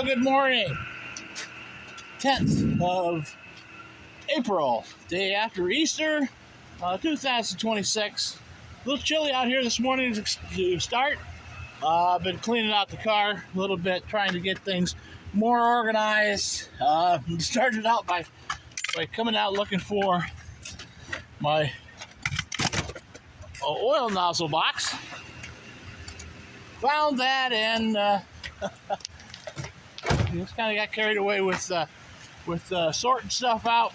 Good morning. 10th of April, day after Easter, 2026. A little chilly out here this morning to start. I've been cleaning out the car a little bit, trying to get things more organized. Started out by coming out looking for my oil nozzle box. Found that and just kind of got carried away with sorting stuff out.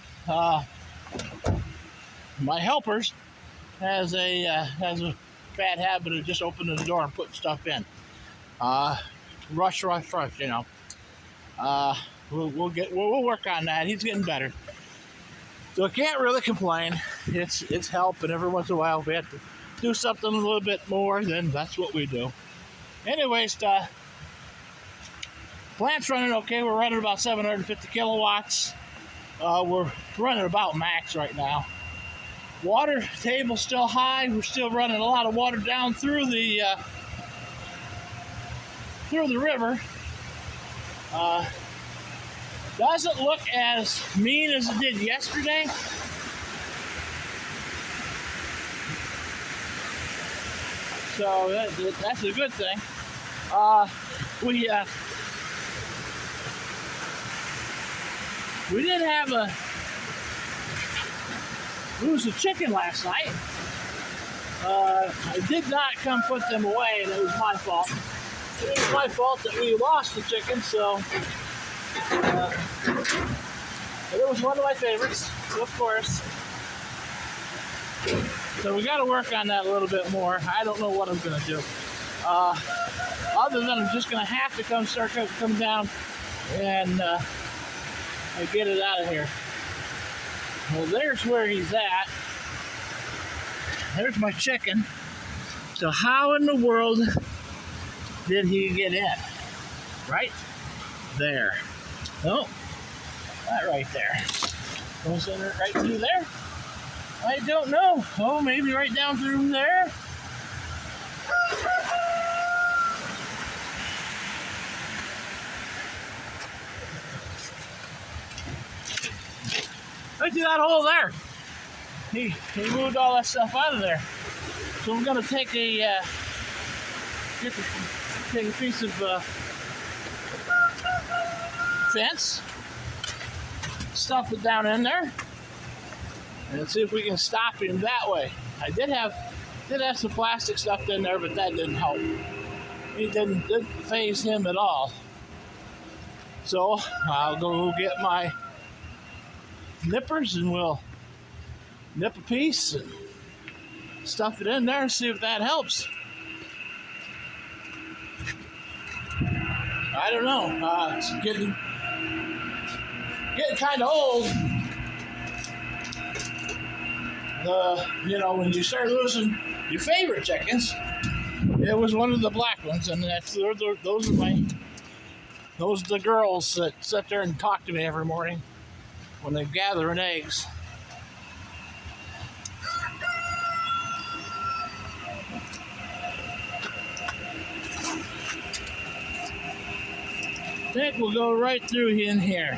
My helpers has a bad habit of just opening the door and putting stuff in. Rush, you know. We'll work on that. He's getting better, so I can't really complain. It's help, and every once in a while if we have to do something a little bit more, then that's what we do. Anyways, plant's running okay. We're running about 750 kilowatts. We're running about max right now. Water table's still high. We're still running a lot of water down through the river. Doesn't look as mean as it did yesterday. So that's a good thing. We did lose a chicken last night. I did not come put them away, and it was my fault. It was my fault that we lost the chicken, so it was one of my favorites, of course. So we got to work on that a little bit more. I don't know what I'm going to do. Other than I'm just going to have to come down and get it out of here. Well, there's where he's at. There's my chicken. So how in the world did he get in? Right there. Oh, that right there. Goes in right through there? I don't know. Oh, maybe right down through there? Right through that hole there. He moved all that stuff out of there. So I'm gonna take a piece of fence, stuff it down in there, and see if we can stop him that way. I did have some plastic stuff in there, but that didn't help. It didn't faze him at all. So I'll go get my nippers and we'll nip a piece and stuff it in there and see if that helps. I don't know. It's getting kind of old. When you start losing your favorite chickens, it was one of the black ones, and those are the girls that sit there and talk to me every morning when they're gathering eggs. I think we'll go right through in here.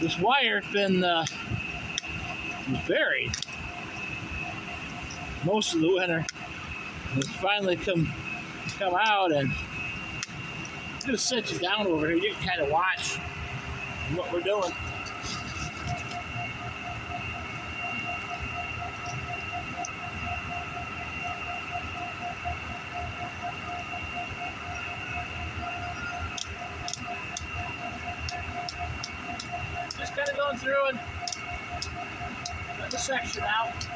This wire's been buried most of the winter. It's finally come out, and I'm gonna sit you down over here. You can kind of watch what we're doing. Just kind of going through and cut the section out.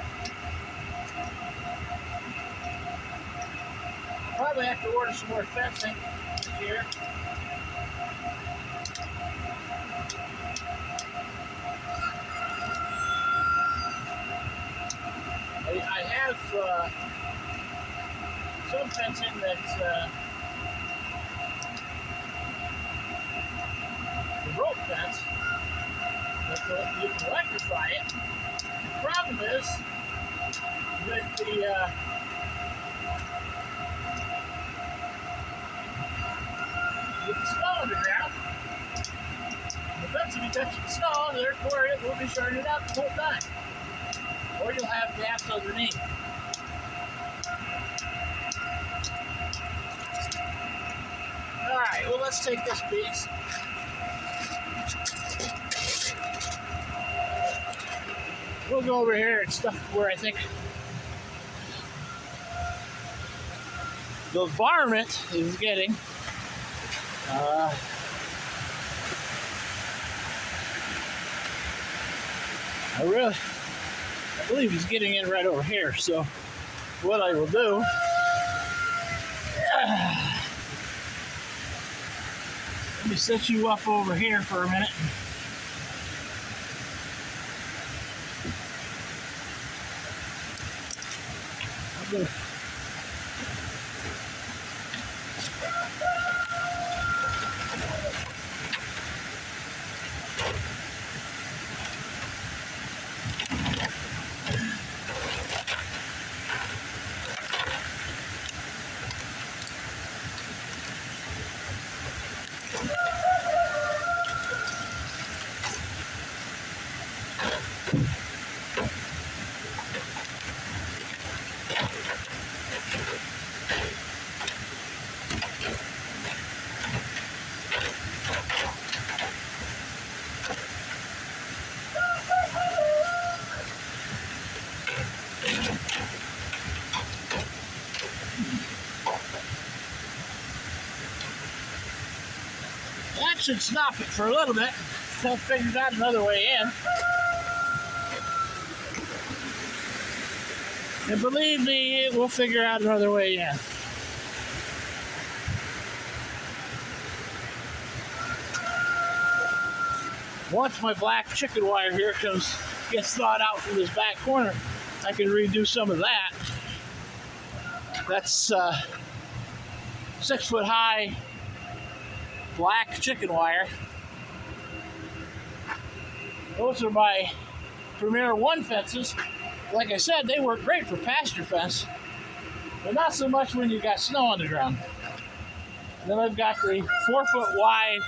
Probably have to order some more fencing this year. I have some fencing that's the rope fence, but you can electrify it. The problem is with the getting snow on the ground. The fence will be touching snow, and therefore it will be shorting out the whole time. Or you'll have gaps underneath. Alright, well, let's take this piece. We'll go over here and stuff where I think the varmint is getting. I believe he's getting in right over here. So what I will do, let me set you up over here for a minute. I'm gonna that should stop it for a little bit until it figures out another way in. And believe me, it will figure out another way in. Once my black chicken wire here gets thawed out from this back corner, I can redo some of that. That's 6 foot high black chicken wire. Those are my Premier 1 fences. Like I said, they work great for pasture fence, but not so much when you got snow on the ground. And then I've got the 4 foot wide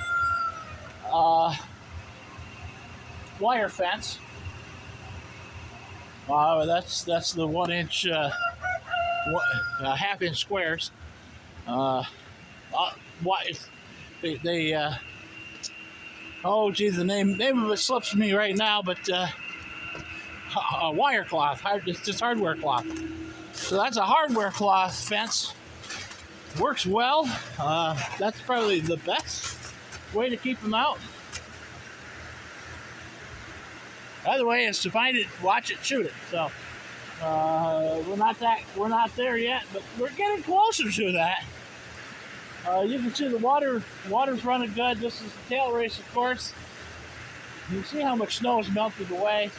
wire fence. That's the 1 inch, half inch squares. The name of it slips me right now, but wire cloth, just hardware cloth. So that's a hardware cloth fence. Works well. That's probably the best way to keep them out. Other way is to find it, watch it, shoot it. So we're not there yet, but we're getting closer to that. You can see the water's running good. This is the tail race, of course. You can see how much snow has melted away.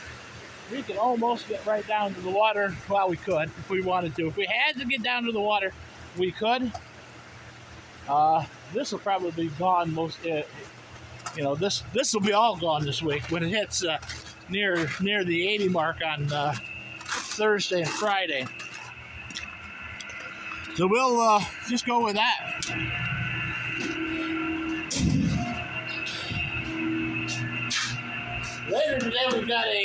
We can almost get right down to the water. Well, we could if we wanted to. If we had to get down to the water, we could. This will probably be gone most. This will be all gone this week when it hits near the 80 mark on Thursday and Friday. So we'll just go with that. Later today, we've got a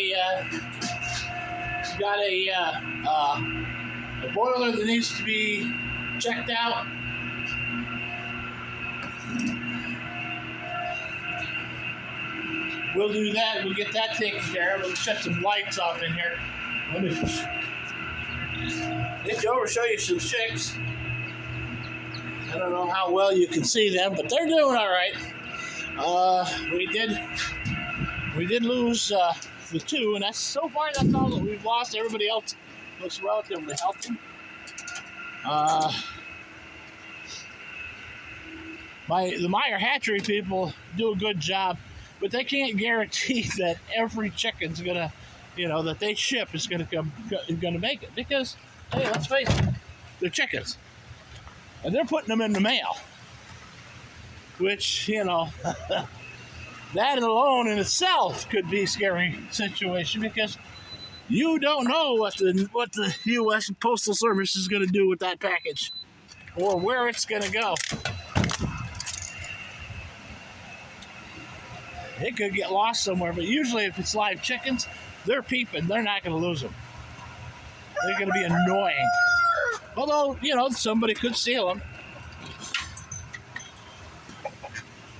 boiler that needs to be checked out. We'll do that. We'll get that taken care of. We'll shut some lights off in here. Let me get you over, show you some chicks. I don't know how well you can see them, but they're doing all right. We did lose the 2, and that's all that we've lost. Everybody else looks relatively healthy. The Meyer hatchery people do a good job, but they can't guarantee that every chicken's gonna, that they ship is gonna make it, because, hey, let's face it, they're chickens, and they're putting them in the mail, which, that alone in itself could be a scary situation, because you don't know what the U.S. Postal Service is going to do with that package or where it's going to go. it could get lost somewhere. But usually if it's live chickens, they're peeping. They're not going to lose them. They're going to be annoying. Although, you know, somebody could steal them.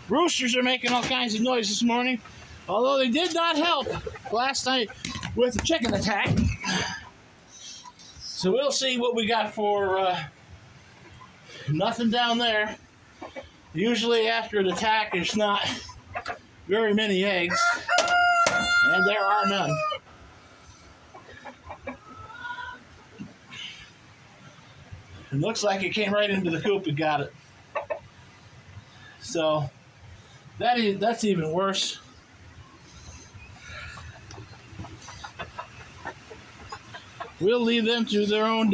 Roosters are making all kinds of noise this morning, although they did not help last night with the chicken attack. So we'll see what we got for nothing down there. Usually after an attack, there's not very many eggs, and there are none. It looks like it came right into the coop and got it. So that's even worse. We'll leave them to their own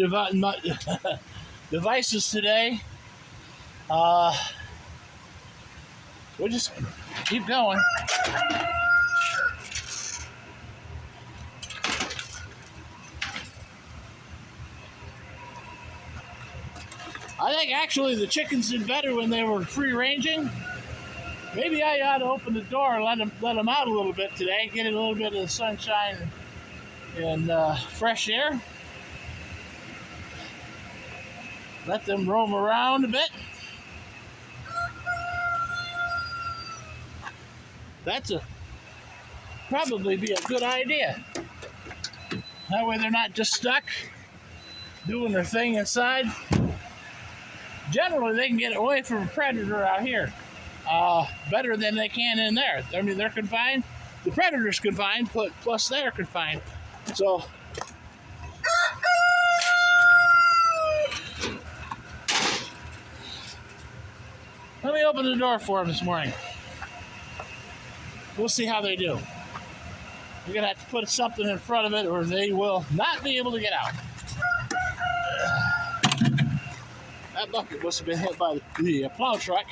devices today. We'll just keep going. I think actually the chickens did better when they were free ranging. Maybe I ought to open the door and let them out a little bit today, get a little bit of the sunshine and fresh air. Let them roam around a bit. That's probably be a good idea. That way they're not just stuck doing their thing inside. Generally, they can get away from a predator out here better than they can in there. I mean, they're confined. The predator's confined, plus they're confined. So, let me open the door for them this morning. We'll see how they do. We're going to have to put something in front of it or they will not be able to get out. That bucket must have been hit by the plow truck.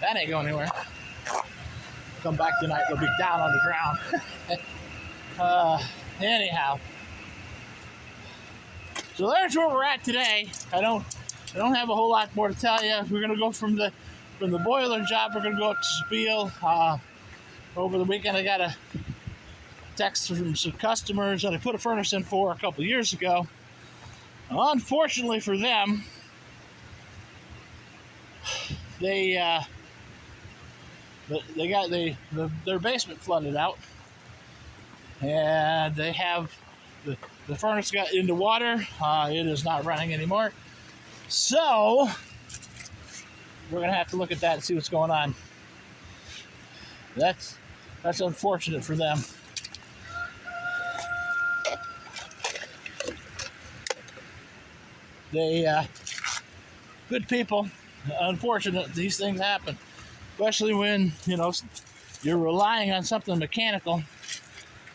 That ain't going anywhere. Come back tonight, they'll be down on the ground. Anyhow. So there's where we're at today. I don't have a whole lot more to tell you. We're gonna go from the boiler job. We're gonna go up to Spiel. Over the weekend, I got a text from some customers that I put a furnace in for a couple years ago. Unfortunately for them, they got their basement flooded out, and they have the furnace got into water. It is not running anymore. So we're gonna have to look at that and see what's going on. That's unfortunate for them. They good people. Unfortunate these things happen, especially when you're relying on something mechanical.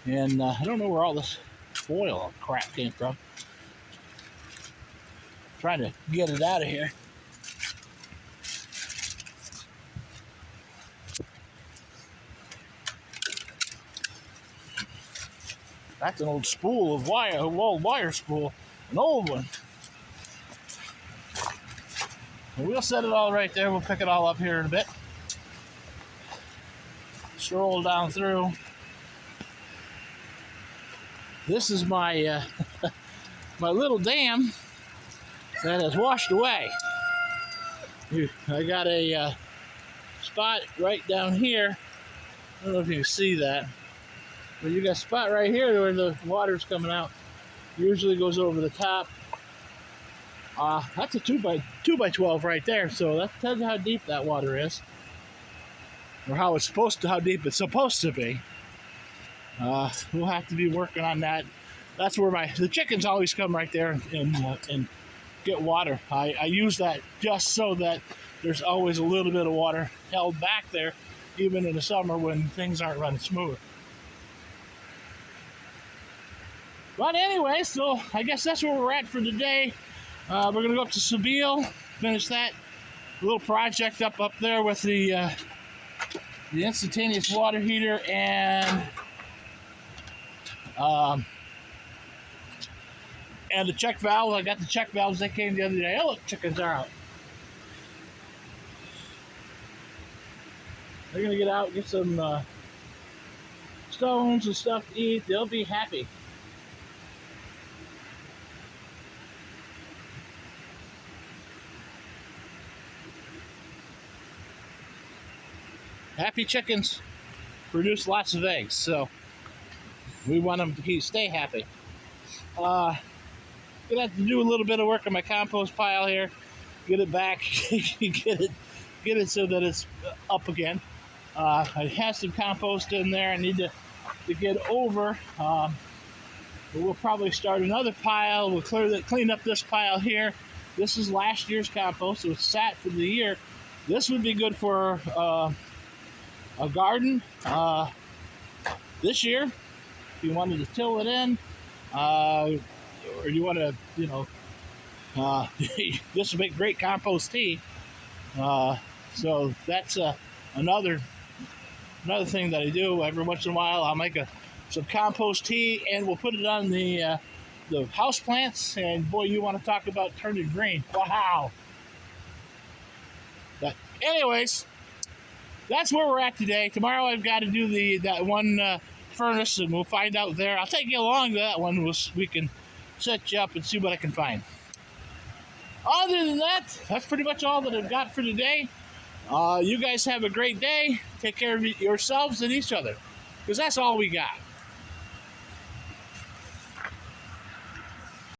And I don't know where all this foil crap came from. Trying to get it out of here. That's an old spool of wire, an old wire spool, an old one. And we'll set it all right there. We'll pick it all up here in a bit. Stroll down through. This is my my little dam that has washed away. I got a spot right down here. I don't know if you can see that, but you got a spot right here where the water's coming out. Usually goes over the top. That's a 2 by 12 right there. So that tells you how deep that water is, or how deep it's supposed to be. We'll have to be working on that. That's where the chickens always come right there and get water. I use that just so that there's always a little bit of water held back there, even in the summer when things aren't running smooth. But anyway, so I guess that's where we're at for today. We're going to go up to Sibylle, finish that little project up there with the instantaneous water heater and And the check valve, I got the check valves that came the other day. Oh, look, chickens are out. They're gonna get out, get some stones and stuff to eat. They'll be happy. Happy chickens produce lots of eggs, so we want them to stay happy. Gonna have to do a little bit of work on my compost pile here, get it back, get it so that it's up again. I have some compost in there. I need to get over. We'll probably start another pile. We'll clean up this pile here. This is last year's compost, so it's sat for the year. This would be good for a garden this year. If you wanted to till it in, or you want to, this would make great compost tea. So that's another thing that I do every once in a while. I'll make some compost tea, and we'll put it on the house plants. And boy, you want to talk about turning green! Wow. But anyways, that's where we're at today. Tomorrow I've got to do that one furnace, and we'll find out there. I'll take you along to that one. We can set you up and see what I can find. Other than that, that's pretty much all that I've got for today. You guys have a great day. Take care of yourselves and each other, because that's all we got.